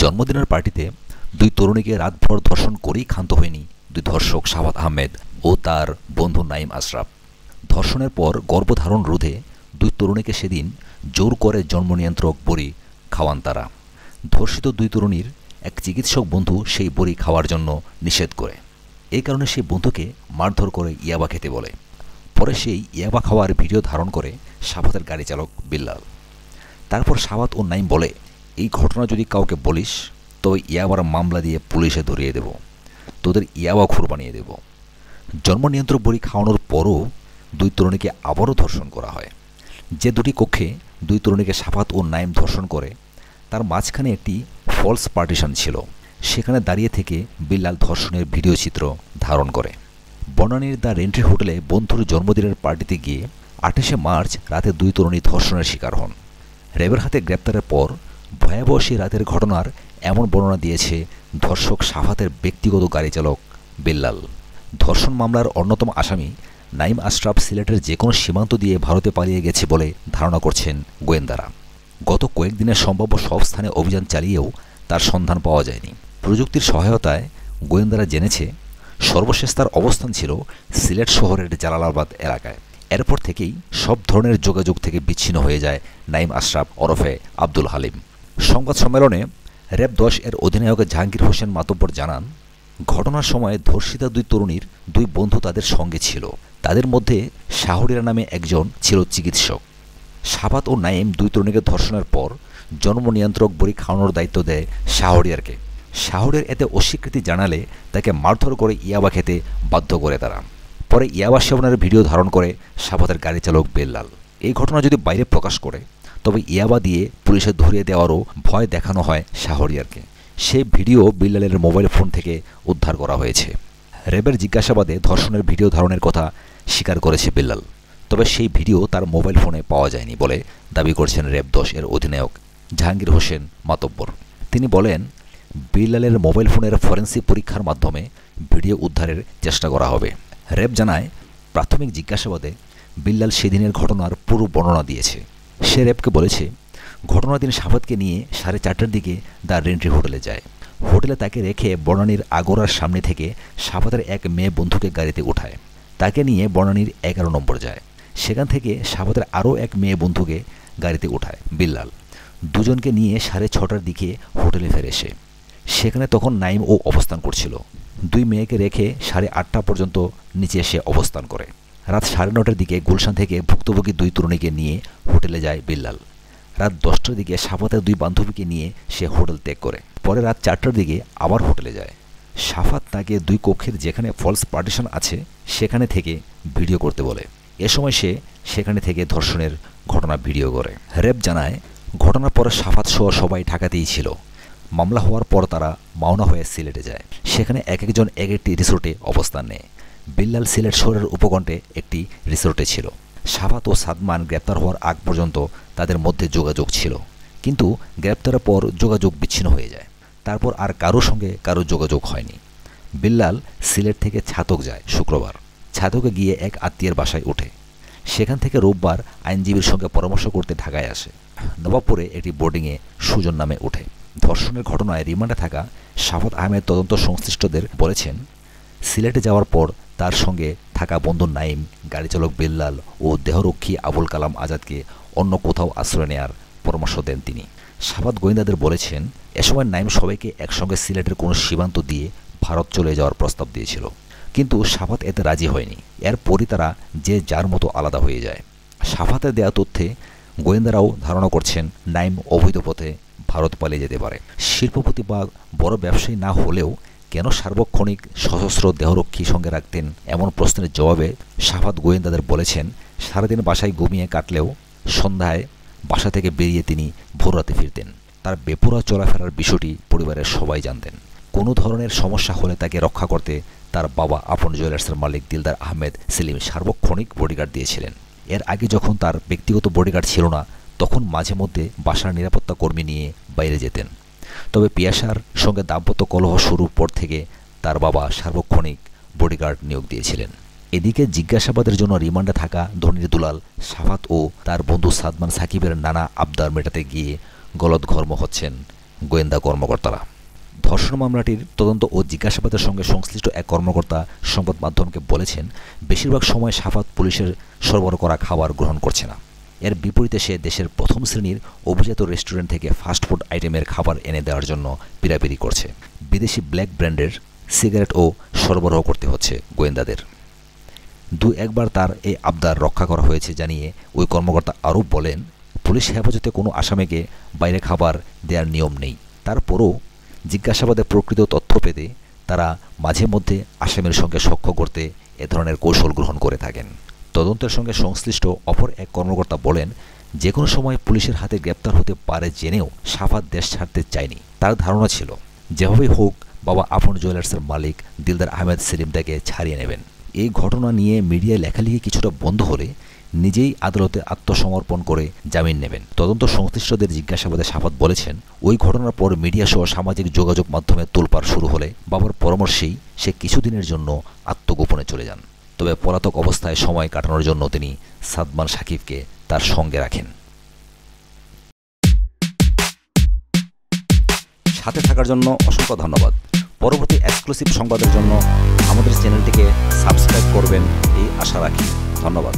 জন্মদিনের পার্টিতে দুই তরুণীকে রাতভর ধর্ষণ করেই ক্ষান্ত হয়নি দুই ধর্ষক শাহাদ আহমেদ ও তার বন্ধু নাইম আশরাফ। ধর্ষণের পর গর্ভধারণ রোধে দুই তরুণীকে সেদিন জোর করে জন্মনিয়ন্ত্রক বড়ি খাওয়ান তারা। ধর্ষিত দুই তরুণীর এক চিকিৎসক বন্ধু সেই বড়ি খাওয়ার জন্য নিষেধ করে। এই কারণে সেই বন্ধুকে মারধর করে ইয়াবা খেতে বলে। পরে সেই ইয়াবা খাওয়ার ভিডিও ধারণ করে শাহাদের গাড়ি চালক বিল্লাল। তারপর শাহাদ ও নাইম বলে, এই ঘটনা যদি কাউকে বলিস তবে ইয়াবার মামলা দিয়ে পুলিশে ধরিয়ে দেব, তোদের ইয়াবা খুর বানিয়ে দেব। জন্ম নিয়ন্ত্রক বড়ি খাওয়ানোর পরও দুই তরুণীকে আবারও ধর্ষণ করা হয়। যে দুটি কক্ষে দুই তরুণীকে শাহাদ ও নাইম ধর্ষণ করে তার মাঝখানে একটি ফলস পার্টিশন ছিল। সেখানে দাঁড়িয়ে থেকে বিল্লাল ধর্ষণের ভিডিও চিত্র ধারণ করে। বনানীর দ্য রেন্ট্রি হোটেলে বন্ধুর জন্মদিনের পার্টিতে গিয়ে 28শে মার্চ রাতে দুই তরুণী ধর্ষণের শিকার হন। র্যাবের হাতে গ্রেপ্তারের পর ভয়াবহ সেই রাতের ঘটনার এমন বর্ণনা দিয়েছে ধর্ষক শাহাদের ব্যক্তিগত গাড়ি চালক বিল্লাল। ধর্ষণ মামলার অন্যতম আসামি নাইম আশরাফ সিলেটের যে কোনো সীমান্ত দিয়ে ভারতে পালিয়ে গেছে বলে ধারণা করছেন গোয়েন্দারা। গত কয়েকদিনের সম্ভাব্য সব স্থানে অভিযান চালিয়েও তার সন্ধান পাওয়া যায়নি। প্রযুক্তির সহায়তায় গোয়েন্দারা জেনেছে সর্বশেষ তার অবস্থান ছিল সিলেট শহরের জালালাবাদ এলাকায়। এরপর থেকেই সব ধরনের যোগাযোগ থেকে বিচ্ছিন্ন হয়ে যায় নাইম আশরাফ ওরফে আব্দুল হালিম। সংবাদ সম্মেলনে র্যাব 10 এর অধিনায়ক জাহাঙ্গীর হোসেন মাতব্বর জানান, ঘটনার সময় ধর্ষিতা দুই তরুণীর দুই বন্ধু তাদের সঙ্গে ছিল। তাদের মধ্যে শাহরিয়ার নামে একজন ছিল চিকিৎসক। শাহাদ ও নাইম দুই তরুণীকে ধর্ষণের পর জন্ম নিয়ন্ত্রক বড়ি খাওয়ানোর দায়িত্ব দেয় শাহরিয়ারকে। শাহরিয়ার এতে অস্বীকৃতি জানালে তাকে মারধর করে ইয়াবা খেতে বাধ্য করে তারা। পরে ইয়াবা সেবনের ভিডিও ধারণ করে শাহাদের গাড়ি চালক বিল্লাল। এই ঘটনা যদি বাইরে প্রকাশ করে তবে ইয়াবা দিয়ে পুলিশে ধরিয়ে দেওয়ারও ভয় দেখানো হয় শাহরিয়ারকে। সেই ভিডিও বিল্লালের মোবাইল ফোন থেকে উদ্ধার করা হয়েছে। র্যাবের জিজ্ঞাসাবাদে ধর্ষণের ভিডিও ধারণের কথা স্বীকার করেছে বিল্লাল, তবে সেই ভিডিও তার মোবাইল ফোনে পাওয়া যায়নি বলে দাবি করছেন র্যাব 10 এর অধিনায়ক জাহাঙ্গীর হোসেন মাতব্বর। তিনি বলেন, বিল্লালের মোবাইল ফোনের ফরেন্সিক পরীক্ষার মাধ্যমে ভিডিও উদ্ধারের চেষ্টা করা হবে। র্যাব জানায়, প্রাথমিক জিজ্ঞাসাবাদে বিল্লাল সেদিনের ঘটনার পুরো বর্ণনা দিয়েছে। সে র্যাবকে বলেছে, ঘটনার দিন শাহাদকে নিয়ে 4:30টার দিকে দ্য রেন্ট্রি হোটেলে যায়। হোটেলে তাকে রেখে বনানীর আগোরার সামনে থেকে শাহাদের এক মেয়ে বন্ধুকে গাড়িতে উঠায়। তাকে নিয়ে বনানীর 11 নম্বর যায়। সেখান থেকে শাহাদের আরও এক মেয়ে বন্ধুকে গাড়িতে উঠায় বিল্লাল। দুজনকে নিয়ে 6:30টার দিকে হোটেলে ফেরে সে। সেখানে তখন নাইম ও অবস্থান করছিল। দুই মেয়েকে রেখে 8:30 পর্যন্ত নিচে এসে অবস্থান করে। রাত 9:30টার দিকে গুলশান থেকে ভুক্তভোগী দুই তরুণীকে নিয়ে হোটেলে যায় বিল্লাল। রাত 10টার দিকে শাহাদের দুই বান্ধবীকে নিয়ে সে হোটেল ত্যাগ করে। পরে রাত 4টার দিকে আবার হোটেলে যায়। শাহাদ তাকে দুই কক্ষের যেখানে ফলস পার্টিশন আছে সেখানে থেকে ভিডিও করতে বলে। এ সময় সে সেখানে থেকে ধর্ষণের ঘটনা ভিডিও করে। র্যাব জানায়, ঘটনার পরে শাহাদ সহ সবাই ঢাকাতেই ছিল। মামলা হওয়ার পর তারা মাওনা হয়ে সিলেটে যায়। সেখানে এক একজন এক একটি রিসোর্টে অবস্থান নেয়। বিল্লাল সিলেট শহরের উপকণ্ঠে একটি রিসোর্টে ছিল। শাহাদ ও সাদমান গ্রেপ্তার হওয়ার আগ পর্যন্ত তাদের মধ্যে যোগাযোগ ছিল, কিন্তু গ্রেপ্তারের পর যোগাযোগ বিচ্ছিন্ন হয়ে যায়। তারপর আর কারোর সঙ্গে কারো যোগাযোগ হয়নি। বিল্লাল সিলেট থেকে ছাতক যায় শুক্রবার। ছাতকে গিয়ে এক আত্মীয়ের বাসায় ওঠে। সেখান থেকে রোববার আইনজীবীর সঙ্গে পরামর্শ করতে ঢাকায় আসে। নবাবপুরে একটি বোর্ডিংয়ে সুজন নামে ওঠে। ধর্ষণের ঘটনায় রিমান্ডে থাকা শাহাদ আহমেদ তদন্ত সংশ্লিষ্টদের বলেছেন, সিলেটে যাওয়ার পর তার সঙ্গে থাকা বন্ধু নাইম, গাড়ি চালক বিল্লাল ও দেহরক্ষী আবুল কালাম আজাদকে অন্য কোথাও আশ্রয় নেওয়ার পরামর্শ দেন তিনি। শাহাদ গোয়েন্দাদের বলেছেন, এ সময় নাইম সবাইকে একসঙ্গে সিলেটের কোনো সীমান্ত দিয়ে ভারত চলে যাওয়ার প্রস্তাব দিয়েছিল, কিন্তু শাহাদ এতে রাজি হয়নি। এরপরই তারা যে যার মতো আলাদা হয়ে যায়। শাহাদের দেয়া তথ্যে গোয়েন্দারাও ধারণা করছেন নাইম অবৈধ পথে ভারত পালিয়ে যেতে পারে। শিল্পপতি বা বড় ব্যবসায়ী না হলেও কেন সার্বক্ষণিক সশস্ত্র দেহরক্ষী সঙ্গে রাখতেন এমন প্রশ্নের জবাবে শাহাদ গোয়েন্দাদের বলেছেন, সারাদিন বাসায় ঘুমিয়ে কাটলেও সন্ধ্যায় বাসা থেকে বেরিয়ে তিনি ভোররাতে ফিরতেন। তার বেপরোয়া চলাফেরার বিষয়টি পরিবারের সবাই জানতেন। কোনো ধরনের সমস্যা হলে তাকে রক্ষা করতে তার বাবা আপন জুয়েলার্সের মালিক দিলদার আহমেদ সেলিম সার্বক্ষণিক বডিগার্ড দিয়েছিলেন। এর আগে যখন তার ব্যক্তিগত বডিগার্ড ছিল না, তখন মাঝে মধ্যে বাসার নিরাপত্তা কর্মী নিয়ে বাইরে যেতেন। তবে পিয়াসার সঙ্গে দাম্পত্য কলহ শুরুর পর থেকে তার বাবা সার্বক্ষণিক বডিগার্ড নিয়োগ দিয়েছিলেন। এদিকে জিজ্ঞাসাবাদের জন্য রিমান্ডে থাকা ধনীর দুলাল সাফাত ও তার বন্ধু সাদমান সাকিবের নানা আবদার মেটাতে গিয়ে গলদঘর্ম হচ্ছেন গোয়েন্দা কর্মকর্তারা। ধর্ষণ মামলাটির তদন্ত ও জিজ্ঞাসাবাদের সঙ্গে সংশ্লিষ্ট এক কর্মকর্তা সংবাদ মাধ্যমকে বলেছেন, বেশিরভাগ সময় সাফাত পুলিশের সরবরাহ করা খাবার গ্রহণ করছে না। এর বিপরীতে সে দেশের প্রথম শ্রেণীর অভিজাত রেস্টুরেন্ট থেকে ফাস্টফুড আইটেমের খাবার এনে দেওয়ার জন্য পিরাপিরি করছে। বিদেশি ব্ল্যাক ব্র্যান্ডের সিগারেটও সরবরাহ করতে হচ্ছে গোয়েন্দাদের। একবার তার এই আবদার রক্ষা করা হয়েছে জানিয়ে ওই কর্মকর্তা আরও বলেন, পুলিশ হেফাজতে কোনো আসামিকে বাইরে খাবার দেওয়ার নিয়ম নেই। তারপরও জিজ্ঞাসাবাদের প্রকৃত তথ্য পেতে তারা মাঝে মধ্যে আসামির সঙ্গে সখ্য করতে এ ধরনের কৌশল গ্রহণ করে থাকেন। তদন্তের সঙ্গে সংশ্লিষ্ট অপর এক কর্মকর্তা বলেন, যে কোনো সময় পুলিশের হাতে গ্রেপ্তার হতে পারে জেনেও সাফাত দেশ ছাড়তে চায়নি। তার ধারণা ছিল যেভাবেই হোক বাবা আপন জুয়েলার্সের মালিক দিলদার আহমেদ সেলিম তাকে ছাড়িয়ে নেবেন। এই ঘটনা নিয়ে মিডিয়ায় লেখালেখি কিছুটা বন্ধ হলে নিজেই আদালতে আত্মসমর্পণ করে জামিন নেবেন। তদন্ত সংশ্লিষ্টদের জিজ্ঞাসাবাদে সাফাত বলেছেন, ওই ঘটনার পর মিডিয়া সহ সামাজিক যোগাযোগ মাধ্যমে তোলপাড় শুরু হলে বাবার পরামর্শেই সে কিছুদিনের জন্য আত্মগোপনে চলে যান। তবে পলাতক অবস্থায় সময় কাটানোর জন্য তিনি সাদমান সাকিবকে তার সঙ্গে রাখেন। সাথে থাকার জন্য অসংখ্য ধন্যবাদ। পরবর্তী এক্সক্লুসিভ সংবাদের জন্য আমাদের চ্যানেলটিকে সাবস্ক্রাইব করবেন এই আশা রাখি। ধন্যবাদ।